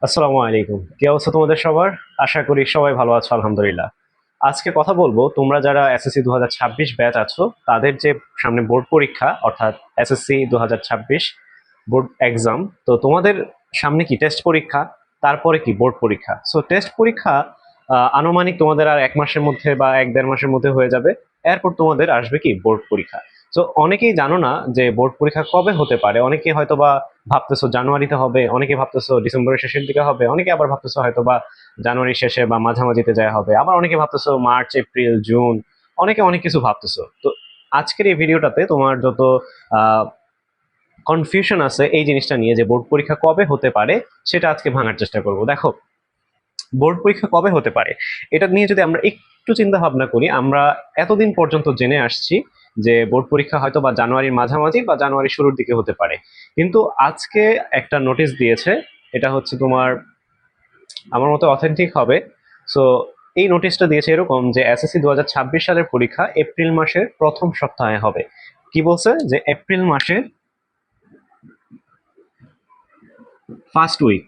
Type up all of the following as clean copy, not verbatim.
আসসালামু আলাইকুম। কি অবস্থা তোমাদের সবার? আশা করি সবাই ভালো আছো, আলহামদুলিল্লাহ। আজকে কথা বলবো, তোমরা যারা এসএসসি 2026 ব্যাচ আছো তাদের যে সামনে বোর্ড পরীক্ষা, অর্থাৎ এসএসসি 2026 বোর্ড এক্সাম। তো তোমাদের সামনে কি টেস্ট পরীক্ষা, তারপরে কি বোর্ড পরীক্ষা। সো টেস্ট পরীক্ষা আনুমানিক তোমাদের আর 1 মাসের মধ্যে বা 1-1.5 মাসের মধ্যে হয়ে যাবে। এরপর তোমাদের আসবে কি বোর্ড পরীক্ষা। তো অনেকেই জানো না যে বোর্ড পরীক্ষা কবে হতে পারে। অনেকে হয়তো বা ভাবতেছো জানুয়ারিতে হবে, অনেকে ভাবতেছো ডিসেম্বরের শেষের দিকে হবে, অনেকে আবার ভাবতেছো হয়তো বা জানুয়ারির শেষে বা মাঝামাঝিতে যায় হবে, আবার অনেকে ভাবতেছো মার্চ, এপ্রিল, জুন। অনেকে অনেক কিছু ভাবতেছো। তো আজকের এই ভিডিওটাতে তোমার যত কনফিউশন আছে এই জিনিসটা নিয়ে, যে বোর্ড পরীক্ষা কবে হতে পারে, সেটা আজকে ভাঙার চেষ্টা করব। দেখো, বোর্ড পরীক্ষা কবে হতে পারে এটা নিয়ে যদি আমরা একটু চিন্তা ভাবনা করি, আমরা এতদিন পর্যন্ত জেনে আসছি যে বোর্ড পরীক্ষা হয়তো বা জানুয়ারির মাঝামাঝি বা জানুয়ারির শুরুর দিকে হতে পারে। কিন্তু আজকে একটা নোটিশ দিয়েছে, এটা হচ্ছে তোমার আমার মতে অথেন্টিক হবে। সো এই নোটিশটা দিয়েছে এরকম যে এসএসসি 2026 সালের পরীক্ষা এপ্রিল মাসের প্রথম সপ্তাহে হবে। কি বলছে যে এপ্রিল মাসের ফার্স্ট উইক,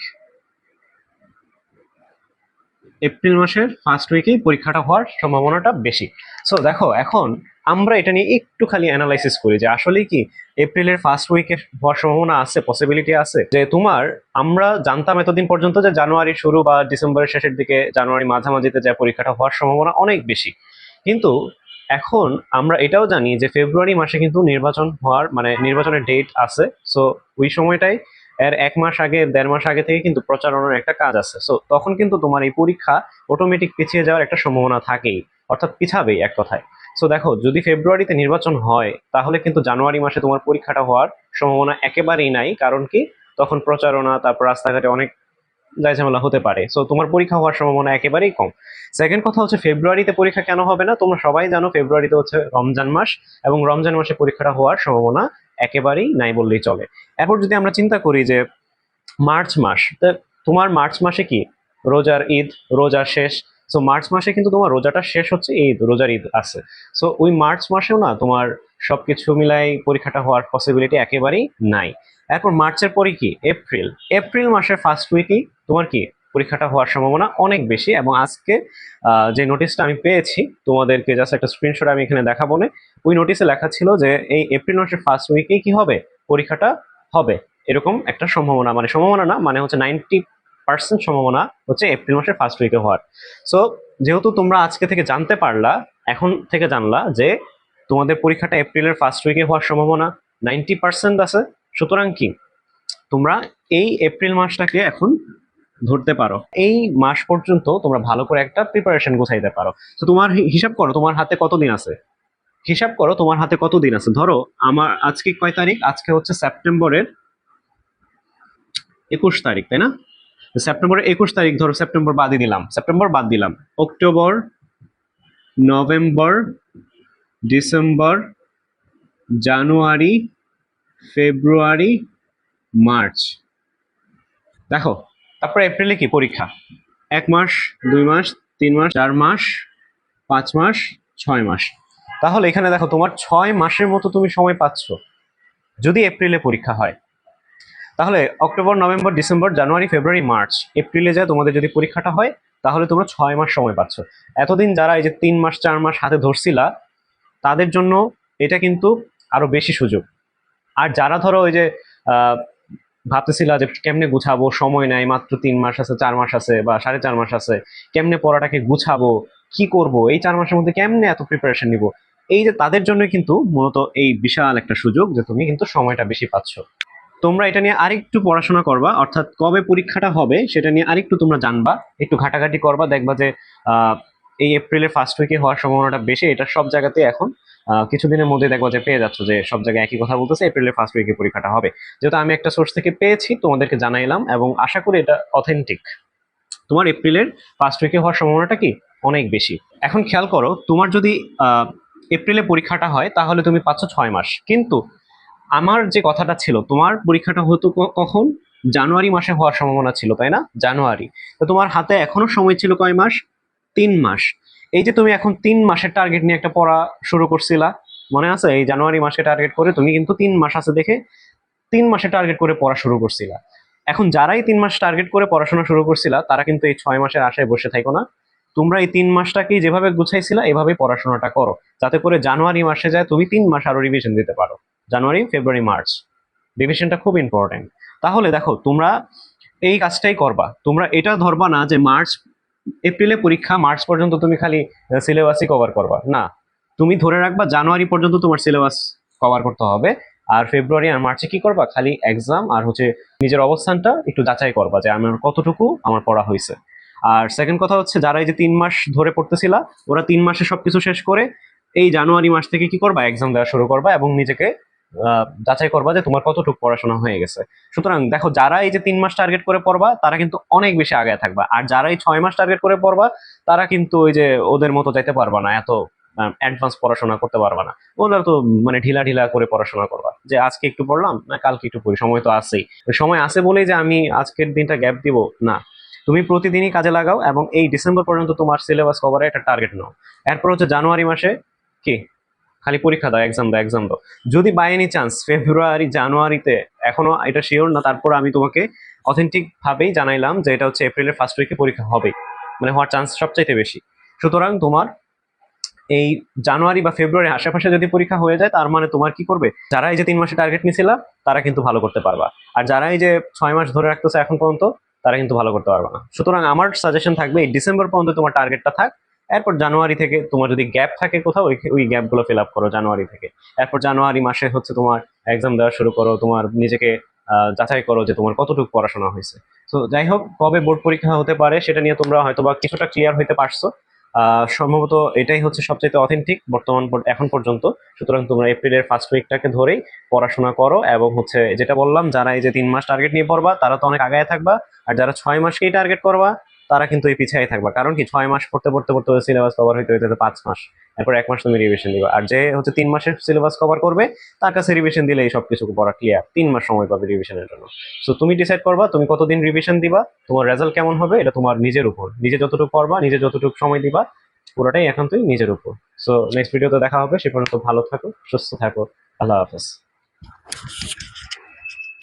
এপ্রিল মাসের ফার্স্ট উইকেই পরীক্ষাটা হওয়ার সম্ভাবনাটা বেশি। সো দেখো, এখন আমরা এটা নিয়ে একটু খালি অ্যানালাইসিস করি যে আসলে কি এপ্রিলের ফার্স্ট উইকে হওয়ার সম্ভাবনা আছে, পসিবিলিটি আছে। যে তোমার, আমরা জানতাম এতদিন পর্যন্ত যে জানুয়ারির শুরু বা ডিসেম্বরের শেষের দিকে, জানুয়ারি মাঝামাঝিতে যে পরীক্ষাটা হওয়ার সম্ভাবনা অনেক বেশি। কিন্তু এখন আমরা এটাও জানি যে ফেব্রুয়ারি মাসে কিন্তু নির্বাচন হওয়ার, মানে নির্বাচনের ডেট আছে। সো ওই সময়টাই, এর 1 মাস আগে, 1.5 মাস আগে থেকে কিন্তু প্রচারণার একটা কাজ আছে। সো তখন কিন্তু তোমার এই পরীক্ষা অটোমেটিক পিছিয়ে যাওয়ার একটা সম্ভাবনা থাকেই, অর্থাৎ পিছাবেই এক কথায়। সো দেখো, যদি ফেব্রুয়ারিতে নির্বাচন হয় তাহলে কিন্তু জানুয়ারি মাসে তোমার পরীক্ষাটা হওয়ার সম্ভাবনা একেবারেই নাই। কারণ কি, তখন প্রচারণা, তারপর রাস্তাঘাটে অনেক যাই ঝামেলা হতে পারে। সো তোমার পরীক্ষা হওয়ার সম্ভাবনা একেবারেই কম। সেকেন্ড কথা হচ্ছে, ফেব্রুয়ারিতে পরীক্ষা কেন হবে না? তোমরা সবাই জানো ফেব্রুয়ারিতে হচ্ছে রমজান মাস, এবং রমজান মাসে পরীক্ষাটা হওয়ার সম্ভাবনা একেবারেই নাই বললেই চলে। এরপর যদি আমরা চিন্তা করি যে মার্চ মাস, তা তোমার মার্চ মাসে কি রোজার ঈদ, রোজার শেষ। সো মার্চ মাসে কিন্তু তোমার রোজাটা শেষ হচ্ছে, ঈদ, রোজার ঈদ আছে। সো ওই মার্চ মাসেও না তোমার সবকিছু মিলাই পরীক্ষাটা হওয়ার পসিবিলিটি একেবারেই নাই। এরপর মার্চের পরে কি এপ্রিল, এপ্রিল মাসের ফার্স্ট উইকই তোমার কি পরীক্ষাটা হওয়ার সম্ভাবনা অনেক বেশি। এবং আজকে যে নোটিশটা আমি পেয়েছি, তোমাদেরকে জাস্ট একটা স্ক্রিনশট আমি এখানে দেখাবো না। ওই নোটিশে লেখা ছিল যে এই এপ্রিল মাসের ফার্স্ট উইকেই কি হবে, পরীক্ষাটা হবে। এরকম একটা সম্ভাবনা, মানে সম্ভাবনা না, মানে হচ্ছে 90% সম্ভাবনা হচ্ছে এপ্রিল মাসের ফার্স্ট উইকে হওয়ার। সো যেহেতু তোমরা আজকে থেকে জানতে পারলা, এখন থেকে জানলা যে তোমাদের পরীক্ষাটা এপ্রিলের ফার্স্ট উইকে হওয়ার সম্ভাবনা 90% আছে, সুতরাং কি তোমরা এই এপ্রিল মাসটাকে এখন ধরতে পারো। এই মাস পর্যন্ত তোমরা ভালো করে একটা প্রিপারেশন গোছাইতে পারো। তো তোমার হিসাব করো তোমার হাতে কতদিন আছে, হিসাব করো তোমার হাতে কতদিন আছে। ধরো, আমার আজকে কয় তারিখ, আজকে হচ্ছে সেপ্টেম্বরের 21 তারিখ, তাই না? সেপ্টেম্বরের 21 তারিখ, ধরো সেপ্টেম্বর বাদই দিলাম, সেপ্টেম্বর বাদ দিলাম, অক্টোবর, নভেম্বর, ডিসেম্বর, জানুয়ারি, ফেব্রুয়ারি, মার্চ। দেখো, তারপরে এপ্রিলে কি পরীক্ষা, 1 মাস, 2 মাস, 3 মাস, 4 মাস, 5 মাস, 6 মাস। তাহলে এখানে দেখো, তোমার 6 মাসের মতো তুমি সময় পাচ্ছ যদি এপ্রিলে পরীক্ষা হয়। তাহলে অক্টোবর, নভেম্বর, ডিসেম্বর, জানুয়ারি, ফেব্রুয়ারি, মার্চ, এপ্রিলে যায় তোমাদের যদি পরীক্ষাটা হয়, তাহলে তোমরা 6 মাস সময় পাচ্ছ। এতদিন যারা এই যে 3 মাস 4 মাস হাতে ধরছিলা, তাদের জন্য এটা কিন্তু আরো বেশি সুযোগ। আর যারা ধরো ওই যে আহ ভাবতেছিলা যে কেমনে গুছাবো, সময় নাই, মাত্র 3 মাস আছে, 4 মাস আছে, বা 4.5 মাস আছে, কেমনে পড়াটাকে গুছাবো, কি করব, এই 4 মাসের মধ্যে কেমনে এত প্রিপারেশন নিব, এই যে তাদের জন্য কিন্তু মূলত এই বিশাল একটা সুযোগ যে তুমি কিন্তু সময়টা বেশি পাচ্ছ। তোমরা এটা নিয়ে আরেকটু পড়াশোনা করবা, অর্থাৎ কবে পরীক্ষাটা হবে সেটা নিয়ে আরেকটু তোমরা জানবা, একটু ঘাটাঘাটি করবা, দেখবা যে আহ, এই এপ্রিলের ফার্স্ট উইকে হওয়ার সম্ভাবনাটা বেশি। এটা সব জায়গাতে এখন কিছুদিনের মধ্যে দেখবা যে পেয়ে যাচ্ছ যে সব জায়গায় একই কথা বলতেছে, এপ্রিলের ফার্স্ট উইকে পরীক্ষাটা হবে। যেহেতু আমি একটা সোর্স থেকে পেয়েছি, তোমাদেরকে জানাইলাম, এবং আশা করি এটা অথেন্টিক। তোমার এপ্রিলের ফার্স্ট উইকে হওয়ার সম্ভাবনাটা কি অনেক বেশি। এখন খেয়াল করো, তোমার যদি আহ এপ্রিলে পরীক্ষাটা হয় তাহলে তুমি পাচ্ছ 6 মাস। কিন্তু আমার যে কথাটা ছিল, তোমার পরীক্ষাটা হতো কখন, জানুয়ারি মাসে হওয়ার সম্ভাবনা ছিল, তাই না? জানুয়ারি। তো তোমার হাতে এখনো সময় ছিল কয় মাস, 3 মাস। এই যে তুমি এখন 3 মাসের টার্গেট নিয়ে একটা পড়া শুরু করছিলা, মনে আছে? এই জানুয়ারি মাসে টার্গেট করে তুমি কিন্তু 3 মাস আছে দেখে 3 মাসে টার্গেট করে পড়া শুরু করছিলা। এখন যারাই 3 মাস টার্গেট করে পড়াশোনা শুরু করছিলা তারা কিন্তু এই 6 মাসের আশায় বসে থাকো না। তোমরা এই 3 মাসটাকেই যেভাবে গুছাইছিলা এভাবেই পড়াশোনাটা করো, যাতে করে জানুয়ারি মাসে যায় তুমি 3 মাস আরো রিভিশন দিতে পারো। জানুয়ারি, ফেব্রুয়ারি, মার্চ রিভিশনটা খুব ইম্পর্টেন্ট। তাহলে দেখো তোমরা এই কাজটাই করবা, তোমরা এটা ধরবা না যে মার্চ এপ্রিলে পরীক্ষা, মার্চ পর্যন্ত তুমি খালি সিলেবাসই কভার করবা না। তুমি ধরে রাখবা জানুয়ারি পর্যন্ত তোমার সিলেবাস কভার করতে হবে, আর ফেব্রুয়ারি আর মার্চে কি করবা, খালি এক্সাম আর হচ্ছে নিজের অবস্থানটা একটু যাচাই করবা যে আমার কতটুকু আমার পড়া হয়েছে। আর সেকেন্ড কথা হচ্ছে, যারা এই যে 3 মাস ধরে পড়তেছিলা ওরা 3 মাসে সবকিছু শেষ করে এই জানুয়ারি মাস থেকে কি করবা, এক্সাম দেওয়া শুরু করবা এবং নিজেকে যাচাই করবা যে তোমার কতটুকু পড়াশোনা হয়ে গেছে। সুতরাং দেখো, যারা এই যে 3 মাস টার্গেট করে পড়বা তারা কিন্তু অনেক বেশি আগে থাকবা, আর যারা এই 6 মাস টার্গেট করে পড়বা তারা কিন্তু ওই যে ওদের মতো যাইতে পারবা না, এত অ্যাডভান্স পড়াশোনা করতে পারবা না। ওনারা তো মানে ঢিলা ঢিলা করে পড়াশোনা করবা, যে আজকে একটু পড়লাম না কালকে একটু পড়ি, সময় তো আছেই। সময় আছে বলেই যে আমি আজকের দিনটা গ্যাপ দিব না, তুমি প্রতিদিনই কাজে লাগাও এবং এই ডিসেম্বর পর্যন্ত তোমার সিলেবাস কভারে একটা টার্গেট নাও। এরপর হচ্ছে জানুয়ারি মাসে কি খালি পরীক্ষা দাও, এক্সাম দাও, এক্সাম দাও। যদি বাই এনি চান্স ফেব্রুয়ারি জানুয়ারিতে, এখনো এটা শিওর না, তারপর আমি তোমাকে অথেন্টিক ভাবেই জানাইলাম যে এটা হচ্ছে এপ্রিলের ফার্স্ট উইকে পরীক্ষা হবে, মানে হওয়ার চান্স সবচাইতে বেশি। সুতরাং তোমার এই জানুয়ারি বা ফেব্রুয়ারি আশেপাশে যদি পরীক্ষা হয়ে যায় তার মানে তোমার কি করবে, যারা এই যে 3 মাসে টার্গেট নিয়েছিল তারা কিন্তু ভালো করতে পারবা, আর যারা এই যে 6 মাস ধরে রাখতেছে এখন পর্যন্ত তারা কিন্তু ভালো করতে পারবে না। সুতরাং আমার সাজেশন থাকবে এই ডিসেম্বর পর্যন্ত তোমার টার্গেটটা থাক, এরপর জানুয়ারি থেকে তোমার যদি গ্যাপ থাকে কোথাও ওই গ্যাপ গুলো ফিল আপ করো জানুয়ারি থেকে। এরপর জানুয়ারি মাসে হচ্ছে তোমার এক্সাম দেওয়া শুরু করো, তোমার নিজেকে যাচাই করো যে তোমার কতটুকু পড়াশোনা হয়েছে। তো যাই হোক, কবে বোর্ড পরীক্ষা হতে পারে সেটা নিয়ে তোমরা হয়তো বা কিছুটা ক্লিয়ার হইতে পারছো। সম্ভবত এটাই হচ্ছে সবচেয়ে অথেন্টিক বর্তমান এখন পর্যন্ত। সুতরাং তোমরা এপ্রিলের ফার্স্ট উইকটাকে ধরেই পড়াশোনা করো, এবং হচ্ছে যেটা বললাম, যারা এই যে 3 মাস টার্গেট নিয়ে পড়বা তারা তো অনেক আগায় থাকবা, আর যারা 6 মাসকেই টার্গেট করবা তারা কিন্তু এই পিছিয়ে থাকবা। কারণ কি, 6 মাস পড়তে পড়তে পড়তে সিলেবাস কভার হইতে হইতে 5 মাস, এরপর 1 মাস তুমি রিভিশন দিবা। আর যে হচ্ছে 3 মাসের সিলেবাস কভার করবে তার কাছে রিভিশন দিলেই সবকিছু পড়া ক্লিয়ার, 3 মাস সময় পাবে রিভিশনের জন্য। সো তুমি ডিসাইড করবা তুমি কতদিন রিভিশন দিবা, তোমার রেজাল্ট কেমন হবে এটা তোমার নিজের উপর, নিজে যতটুকু পড়বা, নিজে যতটুকু সময় দিবা, পুরোটাই এখন তুই নিজের উপর। সো নেক্সট ভিডিওতে দেখা হবে, সে পর্যন্ত ভালো থাকো, সুস্থ থাকো, আল্লাহ হাফেজ।